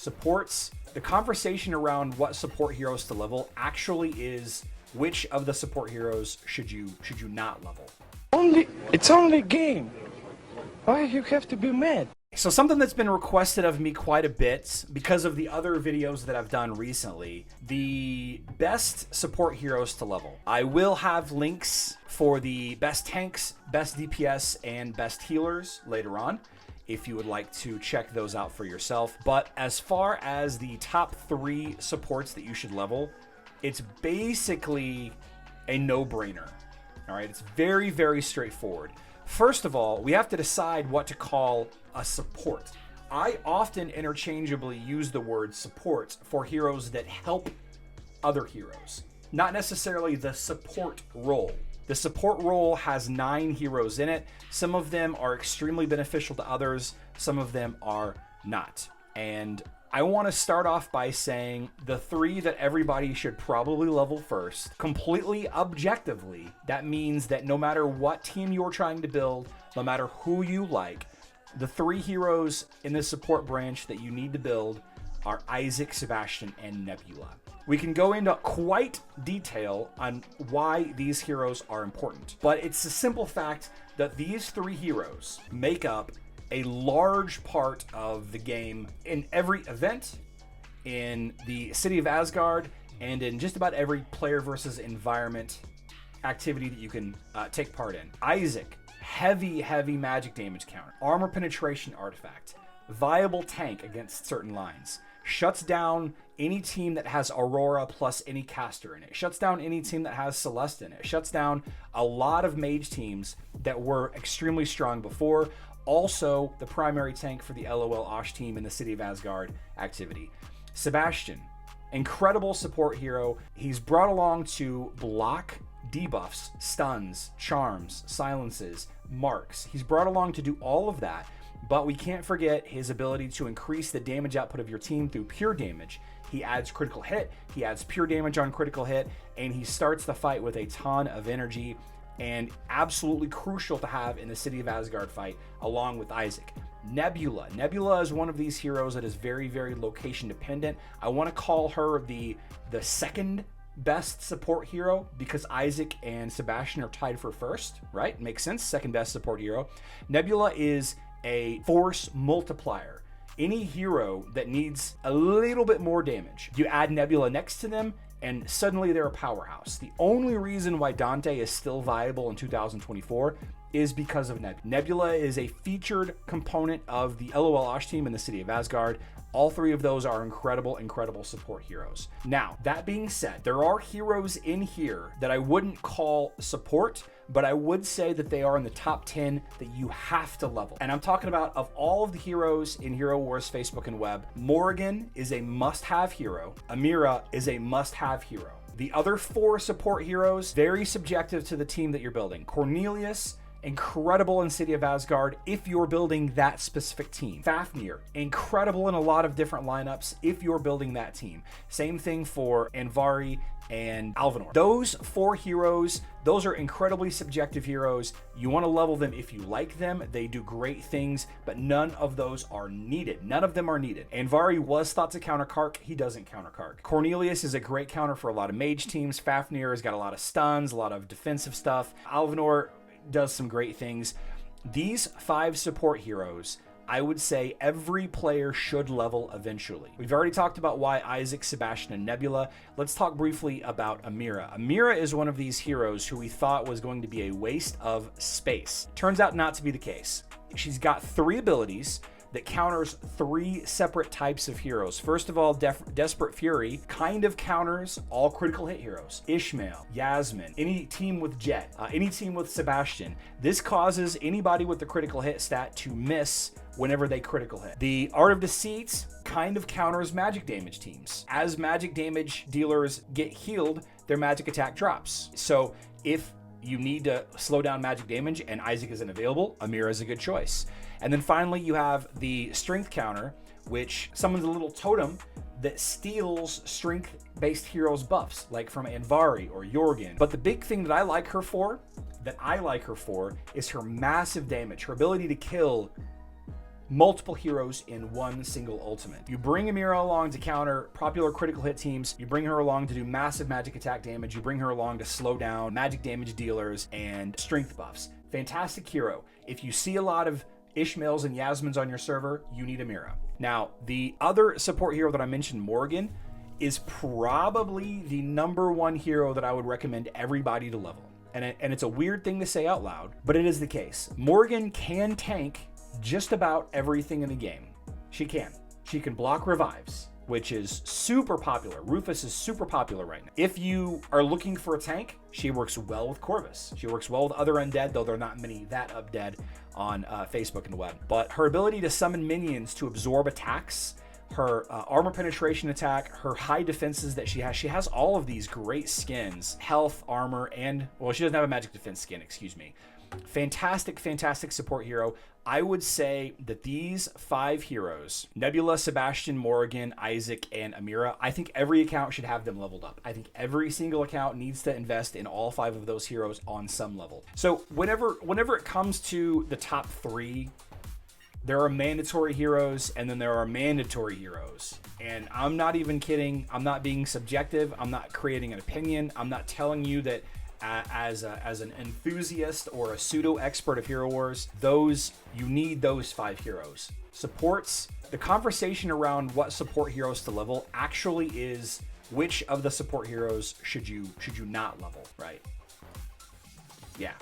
supports, the conversation around what support heroes to level actually is which of the support heroes should you not level. It's only a game. Why you have to be mad? So something that's been requested of me quite a bit because of the other videos that I've done recently, the best support heroes to level. I will have links for the best tanks, best DPS, and best healers later on, if you would like to check those out for yourself. But as far as the top 3 supports that you should level, it's basically a no-brainer. All right, it's very, very straightforward. First of all, we have to decide what to call a support. I often interchangeably use the word support for heroes that help other heroes, not necessarily the support role. The support role has 9 heroes in it. Some of them are extremely beneficial to others, some of them are not. And I want to start off by saying the 3 that everybody should probably level first, completely objectively. That means that no matter what team you're trying to build, no matter who you like, the 3 heroes in the support branch that you need to build are Isaac, Sebastian, and Nebula. We can go into quite detail on why these heroes are important, but it's a simple fact that these 3 heroes make up a large part of the game in every event, in the city of Asgard, and in just about every player versus environment activity that you can take part in. Isaac, heavy magic damage counter, armor penetration artifact, viable tank against certain lines, shuts down any team that has Aurora plus any caster in it, shuts down any team that has Celeste in it, shuts down a lot of mage teams that were extremely strong before. Also, the primary tank for the LOL Osh team in the City of Asgard activity. Sebastian, incredible support hero. He's brought along to block debuffs, stuns, charms, silences, marks. He's brought along to do all of that, but we can't forget his ability to increase the damage output of your team through pure damage. He adds critical hit, he adds pure damage on critical hit, and he starts the fight with a ton of energy, and absolutely crucial to have in the City of Asgard fight, along with Isaac. Nebula. Nebula is one of these heroes that is very, very location dependent. I want to call her the second best support hero because Isaac and Sebastian are tied for first, right? Makes sense, second best support hero. Nebula is a force multiplier. Any hero that needs a little bit more damage, you add Nebula next to them, and suddenly they're a powerhouse. The only reason why Dante is still viable in 2024 is because of Nebula. Nebula is a featured component of the LOL Osh team in the City of Asgard. All 3 of those are incredible support heroes. Now, that being said, there are heroes in here that I wouldn't call support, but I would say that they are in the top 10 that you have to level. And I'm talking about, of all of the heroes in Hero Wars Facebook and web, Morrigan is a must-have hero. Amira is a must-have hero. The other 4 support heroes, very subjective to the team that you're building. Cornelius, incredible in City of Asgard if you're building that specific team. Fafnir, incredible in a lot of different lineups if you're building that team. Same thing for Anvari and Alvanor. Those 4 heroes, those are incredibly subjective heroes. You want to level them if you like them. They do great things, but none of those are needed. None of them are needed. Anvari was thought to counter Kark. He doesn't counter Kark. Cornelius is a great counter for a lot of mage teams. Fafnir has got a lot of stuns, a lot of defensive stuff. Alvanor does some great things. These 5 support heroes, I would say every player should level eventually. We've already talked about why Isaac, Sebastian, and Nebula. Let's talk briefly about Amira. Amira is one of these heroes who we thought was going to be a waste of space. Turns out not to be the case. She's got 3 abilities that counters 3 separate types of heroes. First of all, Desperate Fury kind of counters all critical hit heroes. Ishmael, Yasmin, any team with Jet, any team with Sebastian. This causes anybody with the critical hit stat to miss whenever they critical hit. The Art of Deceit kind of counters magic damage teams. As magic damage dealers get healed, their magic attack drops. So if you need to slow down magic damage and Isaac isn't available, Amir is a good choice. And then finally, you have the strength counter, which summons a little totem that steals strength-based heroes buffs, like from Anvari or Jorgen. But the big thing that I like her for is her massive damage, her ability to kill multiple heroes in one single ultimate. You bring Amira along to counter popular critical hit teams. You bring her along to do massive magic attack damage. You bring her along to slow down magic damage dealers and strength buffs. Fantastic hero. If you see a lot of Ishmaels and Yasmins on your server, you need Amira. Now, the other support hero that I mentioned, Morgan, is probably the #1 hero that I would recommend everybody to level. And it's a weird thing to say out loud, but it is the case. Morgan can tank just about everything in the game. She can. She can block revives, which is super popular. Rufus is super popular right now. If you are looking for a tank, she works well with Corvus. She works well with other undead, though there are not many that undead on Facebook and the web. But her ability to summon minions to absorb attacks, her armor penetration attack, her high defenses that she has all of these great skins, health, armor, and, well, she doesn't have a magic defense skin, excuse me. Fantastic, fantastic support hero. I would say that these 5 heroes, Nebula, Sebastian, Morgan, Isaac, and Amira, I think every account should have them leveled up. I think every single account needs to invest in all 5 of those heroes on some level. So whenever it comes to the top 3, there are mandatory heroes, and then there are mandatory heroes. And I'm not even kidding. I'm not being subjective. I'm not creating an opinion. I'm not telling you that as an enthusiast or a pseudo expert of Hero Wars, you need those 5 heroes. Supports, the conversation around what support heroes to level actually is which of the support heroes should you not level, right? Yeah.